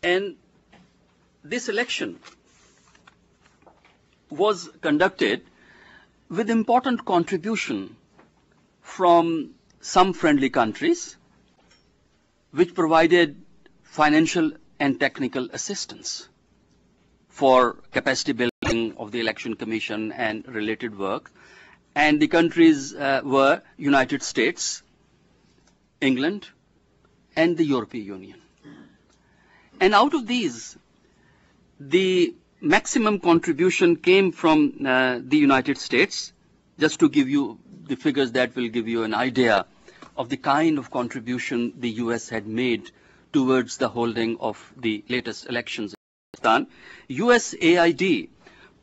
And this election was conducted with important contribution from some friendly countries, which provided financial and technical assistance for capacity building of the Election Commission and related work. And the countries were United States, England, and the European Union. And out of these, the maximum contribution came from the United States. Just to give you the figures, that will give you an idea of the kind of contribution the US had made towards the holding of the latest elections in Pakistan. USAID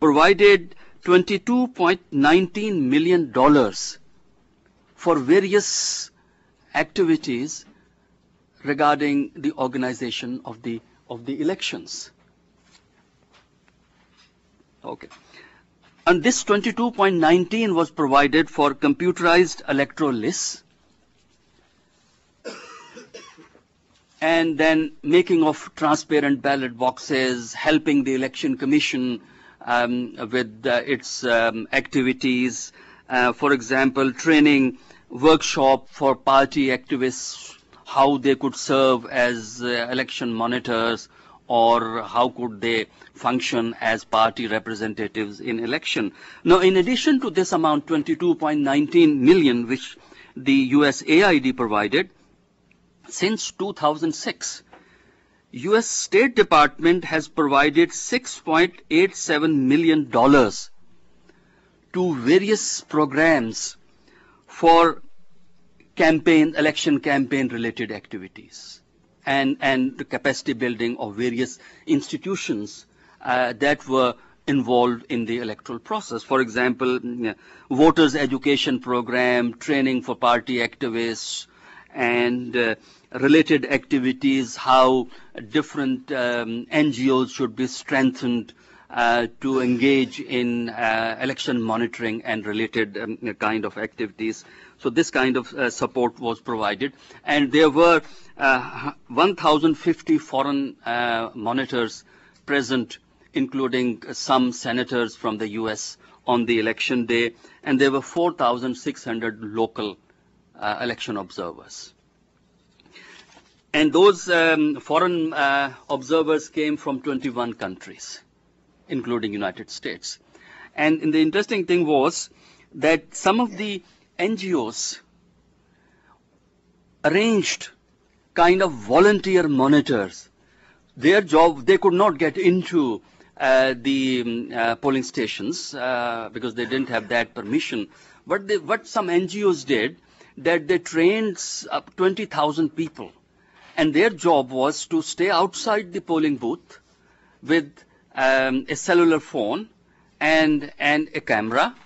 provided $22.19 million for various activities regarding the organization of the elections. Okay. And this 22.19 was provided for computerized electoral lists, and then making of transparent ballot boxes, helping the Election Commission with its activities. For example, training workshop for party activists, how they could serve as election monitors, or how could they function as party representatives in election. Now, in addition to this amount, 22.19 million, which the USAID provided, since 2006, U.S. State Department has provided $6.87 million to various programs for election campaign related activities and the capacity building of various institutions that were involved in the electoral process. For example, voters education program, training for party activists, and related activities, how different NGOs should be strengthened to engage in election monitoring and related kind of activities. So this kind of support was provided, and there were 1,050 foreign monitors present, including some senators from the U.S. on the election day, and there were 4,600 local election observers. And those foreign observers came from 21 countries, including United States. And the interesting thing was that some of the NGOs arranged kind of volunteer monitors. Their job, they could not get into the polling stations because they didn't have that permission. But what some NGOs did, that they trained up 20,000 people. And their job was to stay outside the polling booth with a cellular phone and a camera,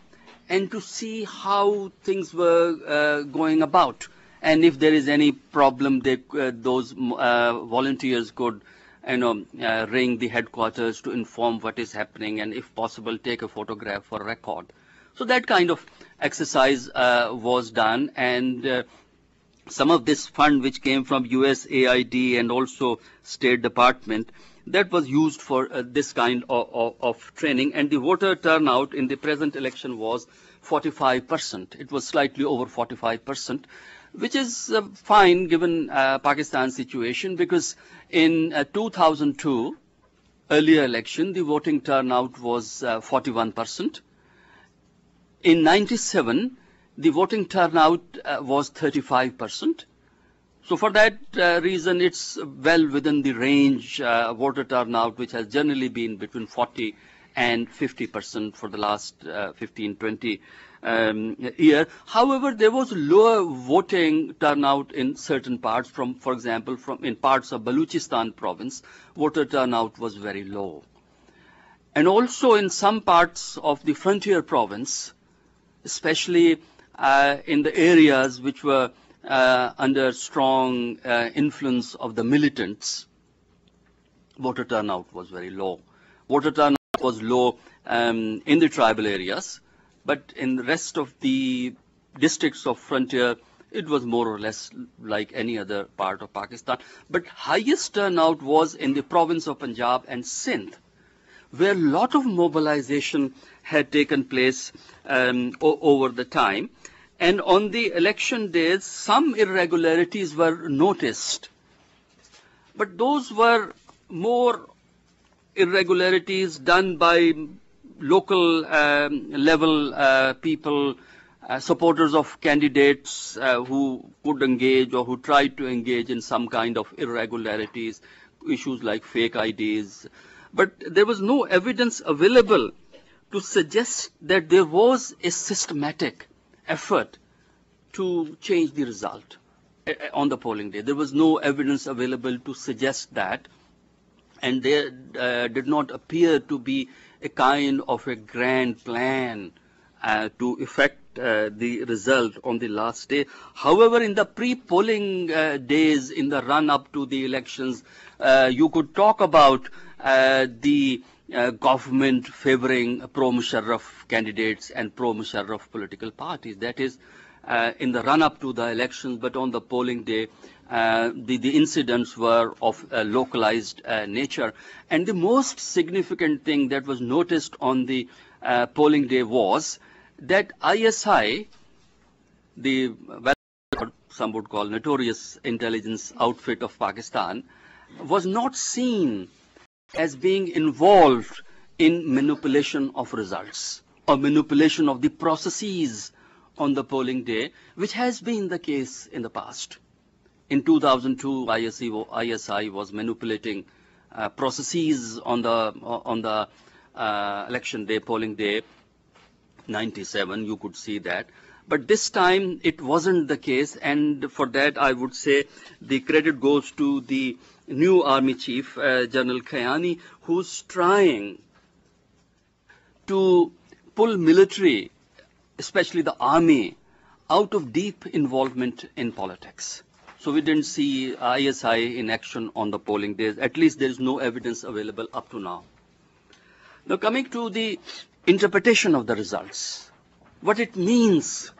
and to see how things were going about. And if there is any problem, those volunteers could ring the headquarters to inform what is happening, and if possible, take a photograph for record. So that kind of exercise was done, and some of this fund which came from USAID and also State Department, that was used for this kind of training. And the voter turnout in the present election was 45%. It was slightly over 45%, which is fine given Pakistan's situation, because in 2002, earlier election, the voting turnout was 41%. In 97, the voting turnout was 35%. So for that reason, it's well within the range voter turnout, which has generally been between 40 and 50% for the last 15, 20 year. However, there was lower voting turnout in certain parts. For example, in parts of Balochistan province, voter turnout was very low. And also in some parts of the frontier province, especially in the areas which were under strong influence of the militants, voter turnout was very low. Voter turnout was low in the tribal areas, but in the rest of the districts of frontier It was more or less like any other part of Pakistan. But highest turnout was in the province of Punjab and Sindh, where a lot of mobilization had taken place over the time. And on the election days, some irregularities were noticed. But those were more irregularities done by local level people, supporters of candidates who could engage or who tried to engage in some kind of irregularities, issues like fake IDs. But there was no evidence available to suggest that there was a systematic effort to change the result on the polling day. There was no evidence available to suggest that, and there did not appear to be a kind of a grand plan to effect the result on the last day. However, in the pre-polling days, in the run-up to the elections, you could talk about the government favoring pro-Musharraf candidates and pro-Musharraf political parties. That is, in the run-up to the elections, but on the polling day, the incidents were of a localized nature. And the most significant thing that was noticed on the polling day was that ISI, the some would call notorious intelligence outfit of Pakistan, was not seen as being involved in manipulation of results or manipulation of the processes on the polling day, which has been the case in the past. In 2002, ISI was manipulating processes on the election day, polling day. 97, you could see that. But this time it wasn't the case, and for that I would say the credit goes to the new army chief, General Kayani, who's trying to pull military, especially the army, out of deep involvement in politics. So we didn't see ISI in action on the polling days. At least there is no evidence available up to now. Now coming to the interpretation of the results, what it means,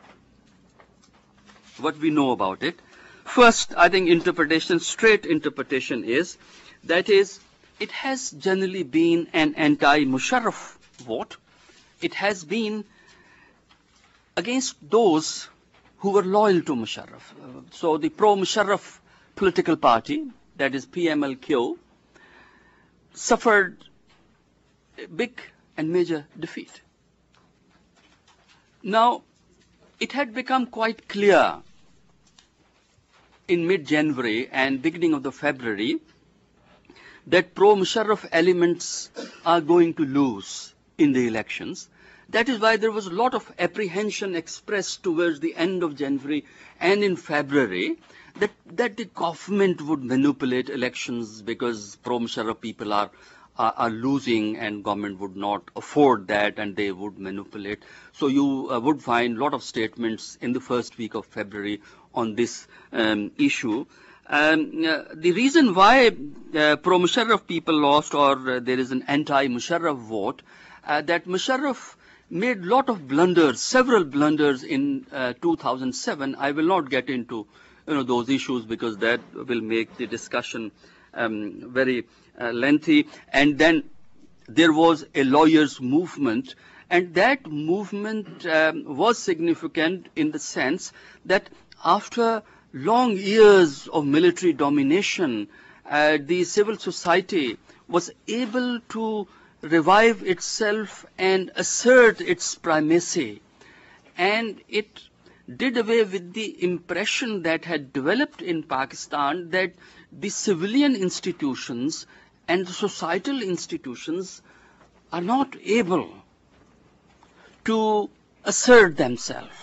what we know about it. First, I think interpretation, straight interpretation is, that is, it has generally been an anti-Musharraf vote. It has been against those who were loyal to Musharraf. So the pro-Musharraf political party, that is PMLQ, suffered a big and major defeat. Now, it had become quite clear in mid-January and beginning of the February that pro-Musharraf elements are going to lose in the elections. That is why there was a lot of apprehension expressed towards the end of January and in February that the government would manipulate elections because pro-Musharraf people are losing and government would not afford that and they would manipulate. So you would find a lot of statements in the first week of February on this issue. The reason why pro-Musharraf people lost, or there is an anti-Musharraf vote, that Musharraf made a lot of blunders, several blunders in 2007. I will not get into those issues because that will make the discussion very lengthy. And then there was a lawyers' movement, and that movement was significant in the sense that after long years of military domination, the civil society was able to revive itself and assert its primacy, and it did away with the impression that had developed in Pakistan that the civilian institutions and the societal institutions are not able to assert themselves.